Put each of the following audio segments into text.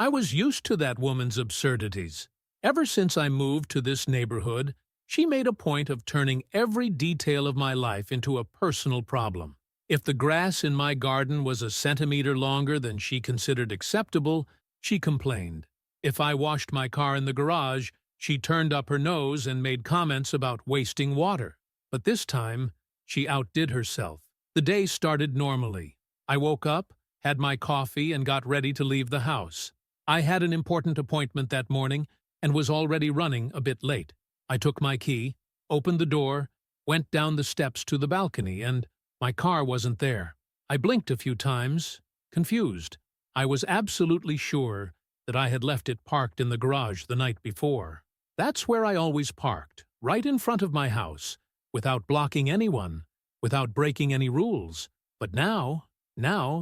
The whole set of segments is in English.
I was used to that woman's absurdities. Ever since I moved to this neighborhood, she made a point of turning every detail of my life into a personal problem. If the grass in my garden was a centimeter longer than she considered acceptable, she complained. If I washed my car in the garage, she turned up her nose and made comments about wasting water. But this time, she outdid herself. The day started normally. I woke up, had my coffee, and got ready to leave the house. I had an important appointment that morning and was already running a bit late. I took my key, opened the door, went down the steps to the balcony, and my car wasn't there. I blinked a few times, confused. I was absolutely sure that I had left it parked in the garage the night before. That's where I always parked, right in front of my house, without blocking anyone, without breaking any rules. But now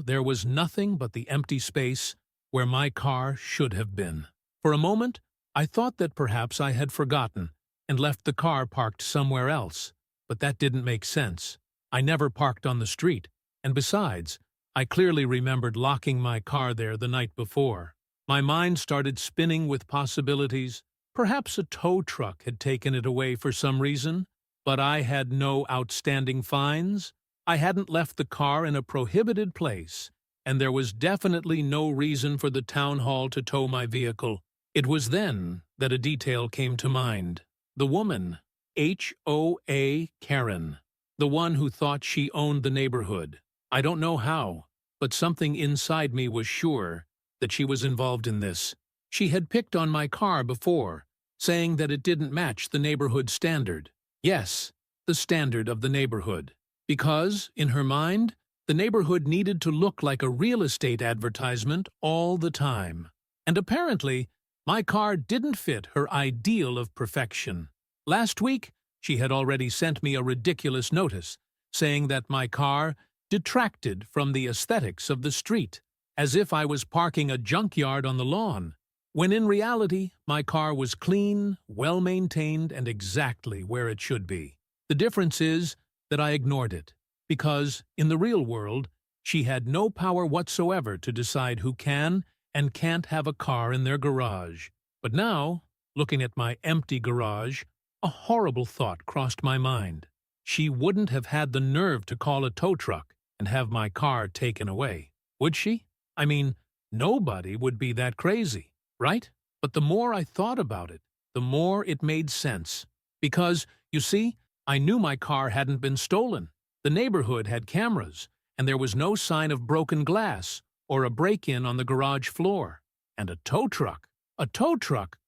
there was nothing but the empty space where my car should have been. For a moment, I thought that perhaps I had forgotten and left the car parked somewhere else, but that didn't make sense. I never parked on the street, and besides, I clearly remembered locking my car there the night before. My mind started spinning with possibilities. Perhaps a tow truck had taken it away for some reason, but I had no outstanding fines. I hadn't left the car in a prohibited place, and there was definitely no reason for the town hall to tow my vehicle. It was then that a detail came to mind. The woman, HOA Karen, the one who thought she owned the neighborhood. I don't know how, but something inside me was sure that she was involved in this. She had picked on my car before, saying that it didn't match the neighborhood standard. Yes, the standard of the neighborhood. Because, in her mind, the neighborhood needed to look like a real estate advertisement all the time. And apparently, my car didn't fit her ideal of perfection. Last week, she had already sent me a ridiculous notice, saying that my car detracted from the aesthetics of the street, as if I was parking a junkyard on the lawn, when in reality, my car was clean, well-maintained, and exactly where it should be. The difference is that I ignored it, because, in the real world, she had no power whatsoever to decide who can and can't have a car in their garage. But now, looking at my empty garage, a horrible thought crossed my mind. She wouldn't have had the nerve to call a tow truck and have my car taken away, would she? I mean, nobody would be that crazy, right? But the more I thought about it, the more it made sense. Because, you see, I knew my car hadn't been stolen. The neighborhood had cameras, and there was no sign of broken glass or a break-in on the garage floor. And a tow truck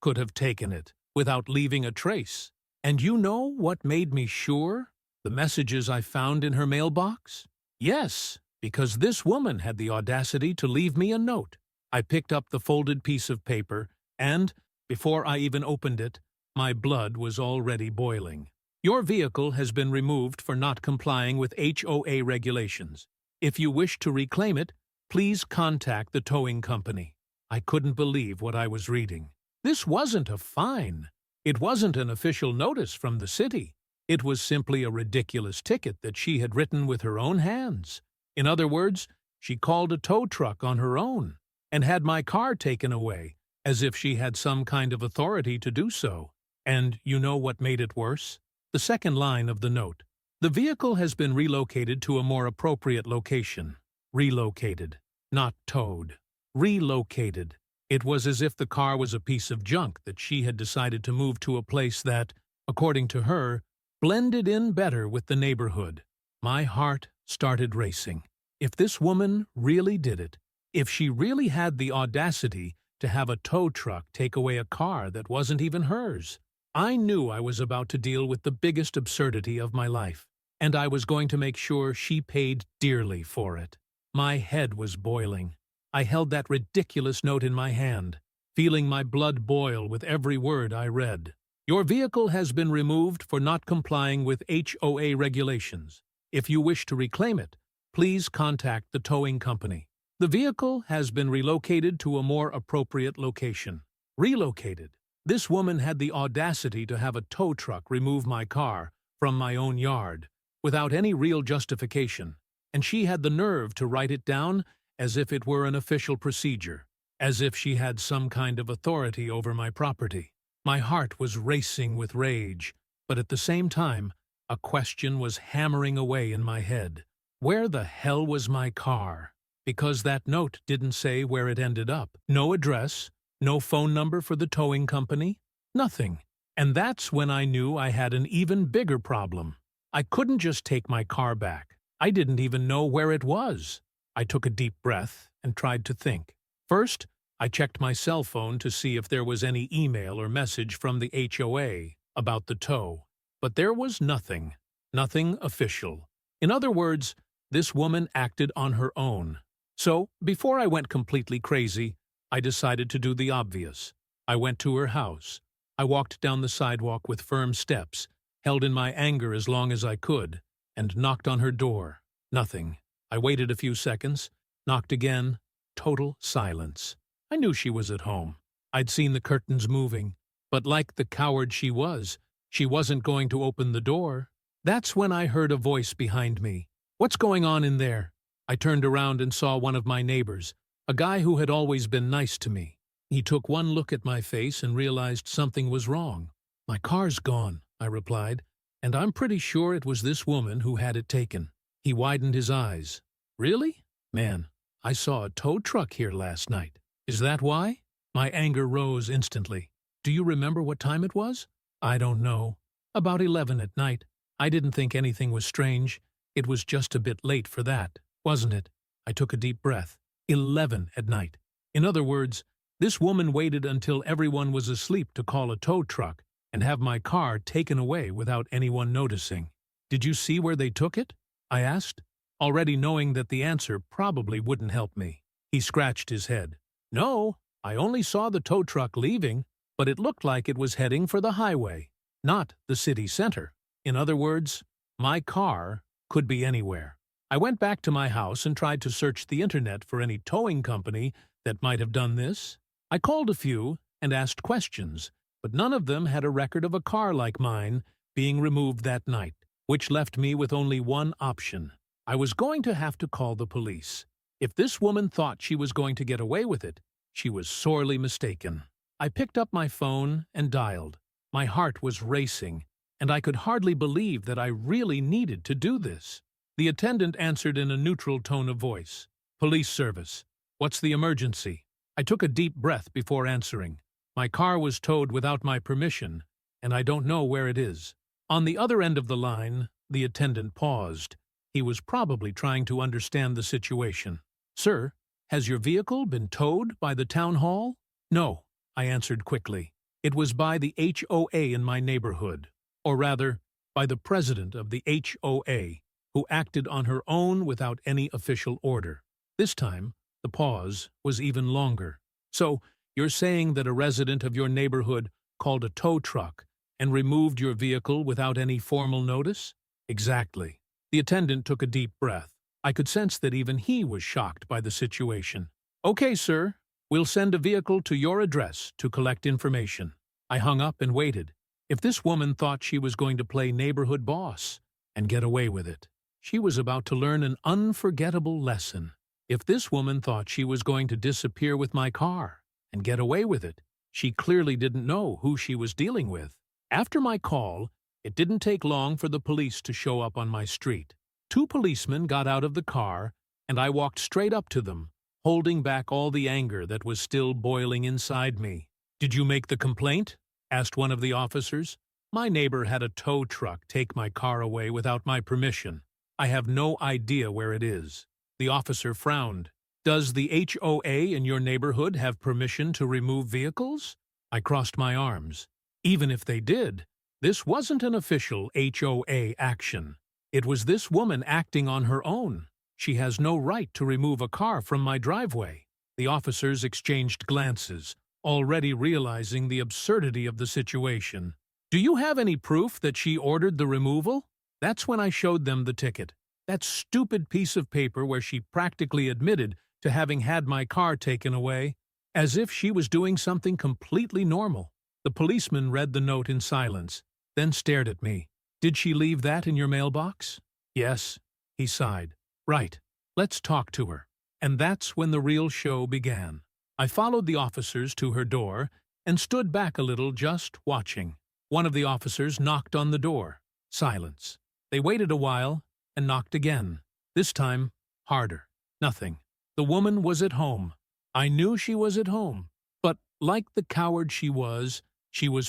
could have taken it without leaving a trace. And you know what made me sure? The messages I found in her mailbox? Yes, because this woman had the audacity to leave me a note. I picked up the folded piece of paper, and, before I even opened it, my blood was already boiling. Your vehicle has been removed for not complying with HOA regulations. If you wish to reclaim it, please contact the towing company. I couldn't believe what I was reading. This wasn't a fine. It wasn't an official notice from the city. It was simply a ridiculous ticket that she had written with her own hands. In other words, she called a tow truck on her own and had my car taken away, as if she had some kind of authority to do so. And you know what made it worse? The second line of the note. The vehicle has been relocated to a more appropriate location. Relocated, not towed. Relocated. It was as if the car was a piece of junk that she had decided to move to a place that, according to her, blended in better with the neighborhood. My heart started racing. If this woman really did it, if she really had the audacity to have a tow truck take away a car that wasn't even hers, I knew I was about to deal with the biggest absurdity of my life, and I was going to make sure she paid dearly for it. My head was boiling. I held that ridiculous note in my hand, feeling my blood boil with every word I read. Your vehicle has been removed for not complying with HOA regulations. If you wish to reclaim it, please contact the towing company. The vehicle has been relocated to a more appropriate location. Relocated. This woman had the audacity to have a tow truck remove my car from my own yard without any real justification, and she had the nerve to write it down as if it were an official procedure. as if she had some kind of authority over my property. My heart was racing with rage, but at the same time, a question was hammering away in my head. Where the hell was my car? Because that note didn't say where it ended up. No address, no phone number for the towing company, nothing. And that's when I knew I had an even bigger problem. I couldn't just take my car back. I didn't even know where it was. I took a deep breath and tried to think. First, I checked my cell phone to see if there was any email or message from the HOA about the tow. But there was nothing. Nothing official. In other words, this woman acted on her own. So, before I went completely crazy, I decided to do the obvious. I went to her house. I walked down the sidewalk with firm steps, held in my anger as long as I could, and knocked on her door. Nothing. I waited a few seconds, knocked again. Total silence. I knew she was at home. I'd seen the curtains moving, but like the coward she wasn't going to open the door. That's when I heard a voice behind me. "What's going on in there?" I turned around and saw one of my neighbors, a guy who had always been nice to me. He took one look at my face and realized something was wrong. "My car's gone," I replied, "and I'm pretty sure it was this woman who had it taken." He widened his eyes. "Really? Man, I saw a tow truck here last night. Is that why?" My anger rose instantly. "Do you remember what time it was?" "I don't know. About 11 at night. I didn't think anything was strange. It was just a bit late for that, wasn't it?" I took a deep breath. 11 at night. In other words, this woman waited until everyone was asleep to call a tow truck and have my car taken away without anyone noticing. "Did you see where they took it?" I asked, already knowing that the answer probably wouldn't help me. He scratched his head. "No, I only saw the tow truck leaving, but it looked like it was heading for the highway, not the city center. In other words, my car could be anywhere." I went back to my house and tried to search the internet for any towing company that might have done this. I called a few and asked questions, but none of them had a record of a car like mine being removed that night, which left me with only one option. I was going to have to call the police. If this woman thought she was going to get away with it, she was sorely mistaken. I picked up my phone and dialed. My heart was racing, and I could hardly believe that I really needed to do this. The attendant answered in a neutral tone of voice. "Police service. What's the emergency?" I took a deep breath before answering. My car was towed without my permission, and I don't know where it is. On the other end of the line, the attendant paused. He was probably trying to understand the situation. "Sir, has your vehicle been towed by the town hall?" "No," I answered quickly. "It was by the HOA in my neighborhood, or rather, by the president of the HOA, who acted on her own without any official order." This time, the pause was even longer. "So, you're saying that a resident of your neighborhood called a tow truck and removed your vehicle without any formal notice?" "Exactly." The attendant took a deep breath. I could sense that even he was shocked by the situation. "Okay, sir. We'll send a vehicle to your address to collect information." I hung up and waited. If this woman thought she was going to play neighborhood boss and get away with it, she was about to learn an unforgettable lesson. If this woman thought she was going to disappear with my car and get away with it, she clearly didn't know who she was dealing with. After my call, it didn't take long for the police to show up on my street. 2 policemen got out of the car, and I walked straight up to them, holding back all the anger that was still boiling inside me. "Did you make the complaint?" asked one of the officers. "My neighbor had a tow truck take my car away without my permission. I have no idea where it is." The officer frowned. "Does the HOA in your neighborhood have permission to remove vehicles?" I crossed my arms. Even if they did, this wasn't an official HOA action. It was this woman acting on her own. She has no right to remove a car from my driveway. The officers exchanged glances, already realizing the absurdity of the situation. "Do you have any proof that she ordered the removal?" That's when I showed them the ticket. That stupid piece of paper where she practically admitted to having had my car taken away, as if she was doing something completely normal. The policeman read the note in silence, then stared at me. "Did she leave that in your mailbox?" "Yes," he sighed. "Right. Let's talk to her." And that's when the real show began. I followed the officers to her door and stood back a little just watching. One of the officers knocked on the door. Silence. They waited a while and knocked again. This time, harder. Nothing. The woman was at home. I knew she was at home. But, like the coward she was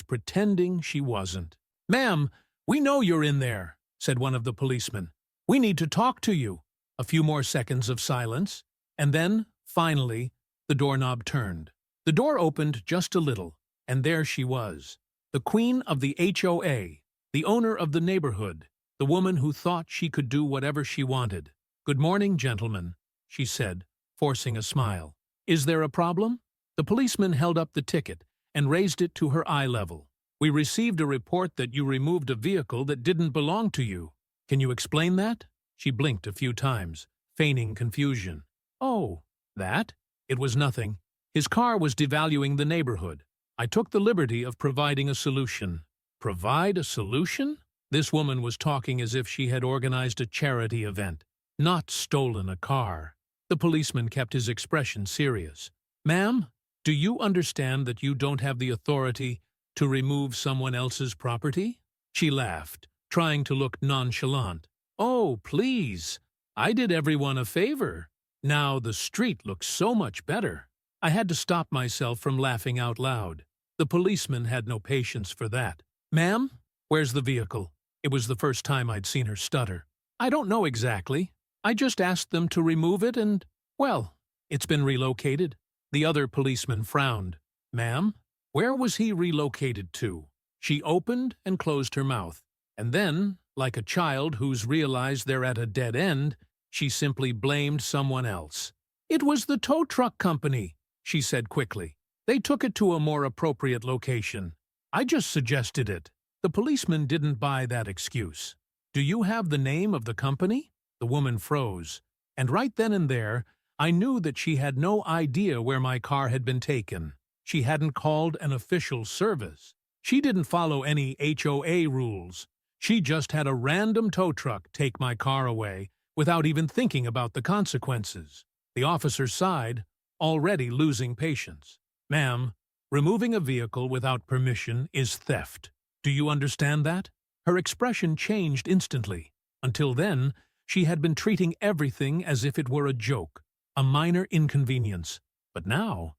pretending she wasn't. "Ma'am, we know you're in there," said one of the policemen. "We need to talk to you." A few more seconds of silence, and then, finally, the doorknob turned. The door opened just a little, and there she was, the queen of the HOA, the owner of the neighborhood, the woman who thought she could do whatever she wanted. "Good morning, gentlemen," she said, forcing a smile. "Is there a problem?" The policeman held up the ticket and raised it to her eye level. "We received a report that you removed a vehicle that didn't belong to you. Can you explain that?" She blinked a few times, feigning confusion. "Oh, that? It was nothing. His car was devaluing the neighborhood. I took the liberty of providing a solution." Provide a solution? This woman was talking as if she had organized a charity event, not stolen a car. The policeman kept his expression serious. "Ma'am, do you understand that you don't have the authority to remove someone else's property?" She laughed, trying to look nonchalant. "Oh, please. I did everyone a favor. Now the street looks so much better." I had to stop myself from laughing out loud. The policeman had no patience for that. "Ma'am, where's the vehicle?" It was the first time I'd seen her stutter. "I don't know exactly. I just asked them to remove it and, well, it's been relocated." The other policeman frowned. "Ma'am, where was he relocated to?" She opened and closed her mouth, and then, like a child who's realized they're at a dead end, she simply blamed someone else. "It was the tow truck company," she said quickly. "They took it to a more appropriate location. I just suggested it." The policeman didn't buy that excuse. "Do you have the name of the company?" The woman froze, and right then and there, I knew that she had no idea where my car had been taken. She hadn't called an official service. She didn't follow any HOA rules. She just had a random tow truck take my car away without even thinking about the consequences. The officer sighed, already losing patience. "Ma'am, removing a vehicle without permission is theft. Do you understand that?" Her expression changed instantly. Until then, she had been treating everything as if it were a joke, a minor inconvenience. But now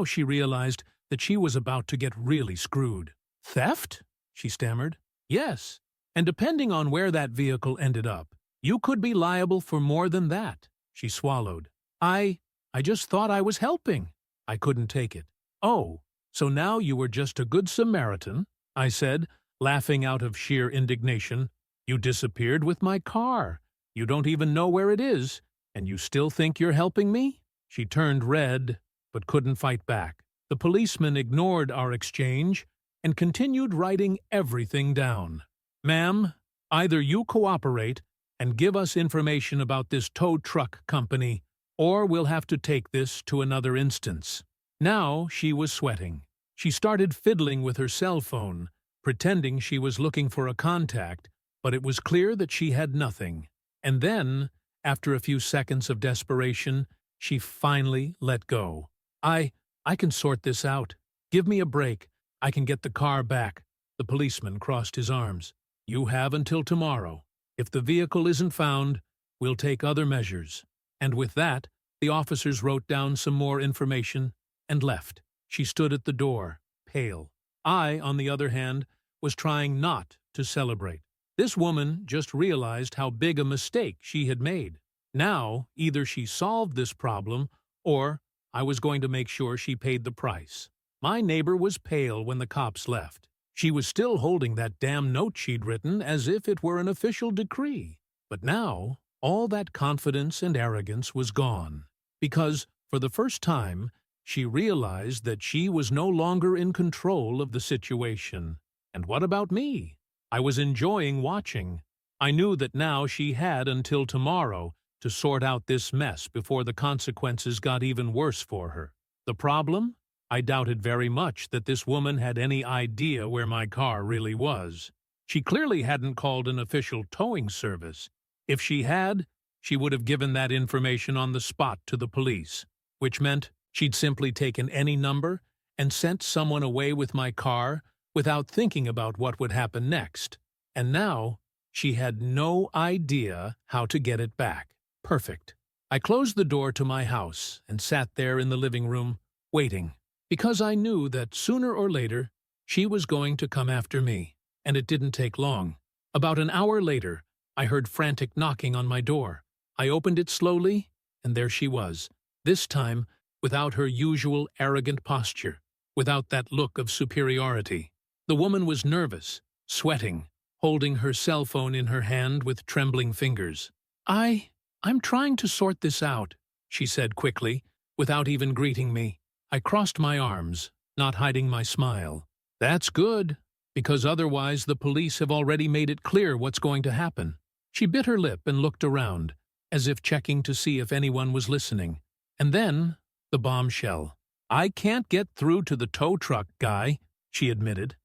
she realized that she was about to get really screwed. "Theft?" she stammered. "Yes, and depending on where that vehicle ended up, you could be liable for more than that." She swallowed. I just thought I was helping." I couldn't take it. "Oh, so now you were just a good Samaritan?" I said, laughing out of sheer indignation. "You disappeared with my car. You don't even know where it is, and you still think you're helping me?" She turned red, but couldn't fight back. The policeman ignored our exchange and continued writing everything down. "Ma'am, either you cooperate and give us information about this tow truck company, or we'll have to take this to another instance." Now she was sweating. She started fiddling with her cell phone, pretending she was looking for a contact, but it was clear that she had nothing. And then, after a few seconds of desperation, she finally let go. I can sort this out. Give me a break. I can get the car back." The policeman crossed his arms. "You have until tomorrow. If the vehicle isn't found, we'll take other measures." And with that, the officers wrote down some more information and left. She stood at the door, pale. I, on the other hand, was trying not to celebrate. This woman just realized how big a mistake she had made. Now, either she solved this problem, or I was going to make sure she paid the price. My neighbor was pale when the cops left. She was still holding that damn note she'd written as if it were an official decree. But now, all that confidence and arrogance was gone, because, for the first time, she realized that she was no longer in control of the situation. And what about me? I was enjoying watching. I knew that now she had until tomorrow to sort out this mess before the consequences got even worse for her. The problem? I doubted very much that this woman had any idea where my car really was. She clearly hadn't called an official towing service. If she had, she would have given that information on the spot to the police, which meant She'd simply taken any number and sent someone away with my car without thinking about what would happen next. And now, she had no idea how to get it back. Perfect. I closed the door to my house and sat there in the living room, waiting, because I knew that sooner or later she was going to come after me, and it didn't take long. About an hour later, I heard frantic knocking on my door. I opened it slowly, and there she was, this time without her usual arrogant posture, without that look of superiority. The woman was nervous, sweating, holding her cell phone in her hand with trembling fingers. I'm trying to sort this out," she said quickly, without even greeting me. I crossed my arms, not hiding my smile. "That's good, because otherwise the police have already made it clear what's going to happen." She bit her lip and looked around, as if checking to see if anyone was listening. And then, the bombshell. "I can't get through to the tow truck guy," she admitted.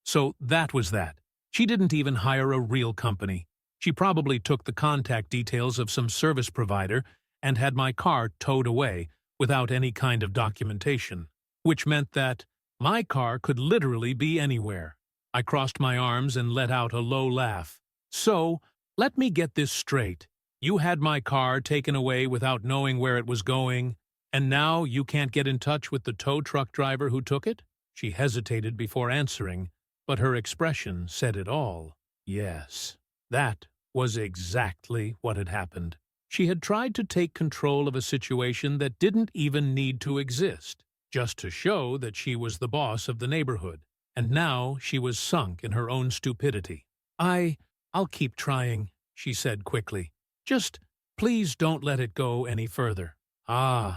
So that was that. She didn't even hire a real company. She probably took the contact details of some service provider and had my car towed away without any kind of documentation, which meant that my car could literally be anywhere. I crossed my arms and let out a low laugh. "So, let me get this straight. You had my car taken away without knowing where it was going, and now you can't get in touch with the tow truck driver who took it?" She hesitated before answering, but her expression said it all. Yes, that was exactly what had happened. She had tried to take control of a situation that didn't even need to exist, just to show that she was the boss of the neighborhood, and now she was sunk in her own stupidity. I'll keep trying," she said quickly. "Just please don't let it go any further."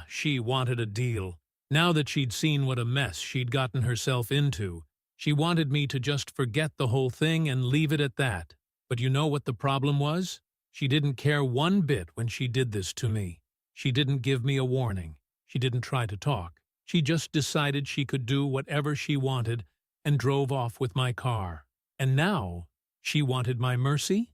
She wanted a deal. Now that she'd seen what a mess she'd gotten herself into, she wanted me to just forget the whole thing and leave it at that. But you know what the problem was? She didn't care one bit when she did this to me. She didn't give me a warning. She didn't try to talk. She just decided she could do whatever she wanted and drove off with my car. And now, she wanted my mercy?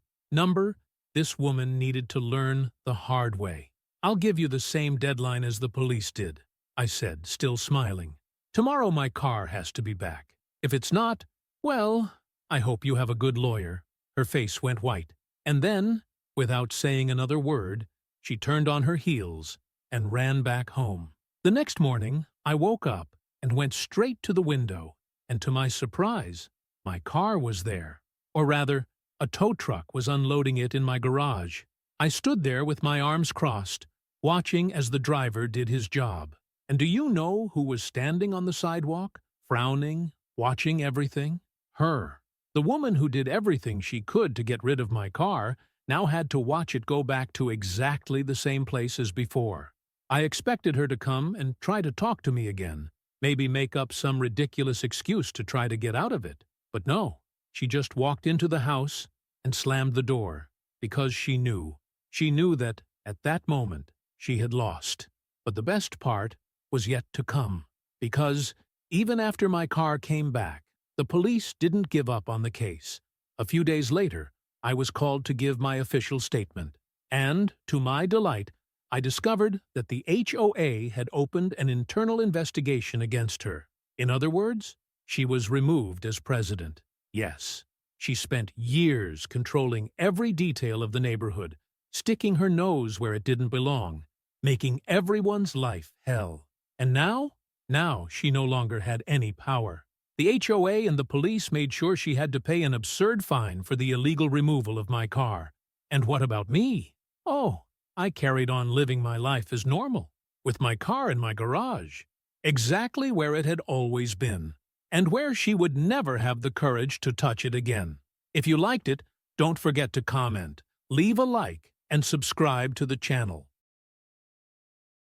This woman needed to learn the hard way. "I'll give you the same deadline as the police did," I said, still smiling. "Tomorrow my car has to be back. If it's not, well, I hope you have a good lawyer." Her face went white, and then, without saying another word, she turned on her heels and ran back home. The next morning, I woke up and went straight to the window, and to my surprise, my car was there. Or rather, a tow truck was unloading it in my garage. I stood there with my arms crossed, watching as the driver did his job. And do you know who was standing on the sidewalk, frowning, watching everything? Her. The woman who did everything she could to get rid of my car now had to watch it go back to exactly the same place as before. I expected her to come and try to talk to me again, maybe make up some ridiculous excuse to try to get out of it. But no, she just walked into the house and slammed the door, because she knew. She knew that, at that moment, she had lost. But the best part was yet to come, because, even after my car came back, the police didn't give up on the case. A few days later, I was called to give my official statement, and, to my delight, I discovered that the HOA had opened an internal investigation against her. In other words, she was removed as president. Yes, she spent years controlling every detail of the neighborhood, sticking her nose where it didn't belong, making everyone's life hell. And now she no longer had any power. The HOA and the police made sure she had to pay an absurd fine for the illegal removal of my car. And what about me? Oh, I carried on living my life as normal, with my car in my garage, exactly where it had always been, and where she would never have the courage to touch it again. If you liked it, don't forget to comment, leave a like, and subscribe to the channel.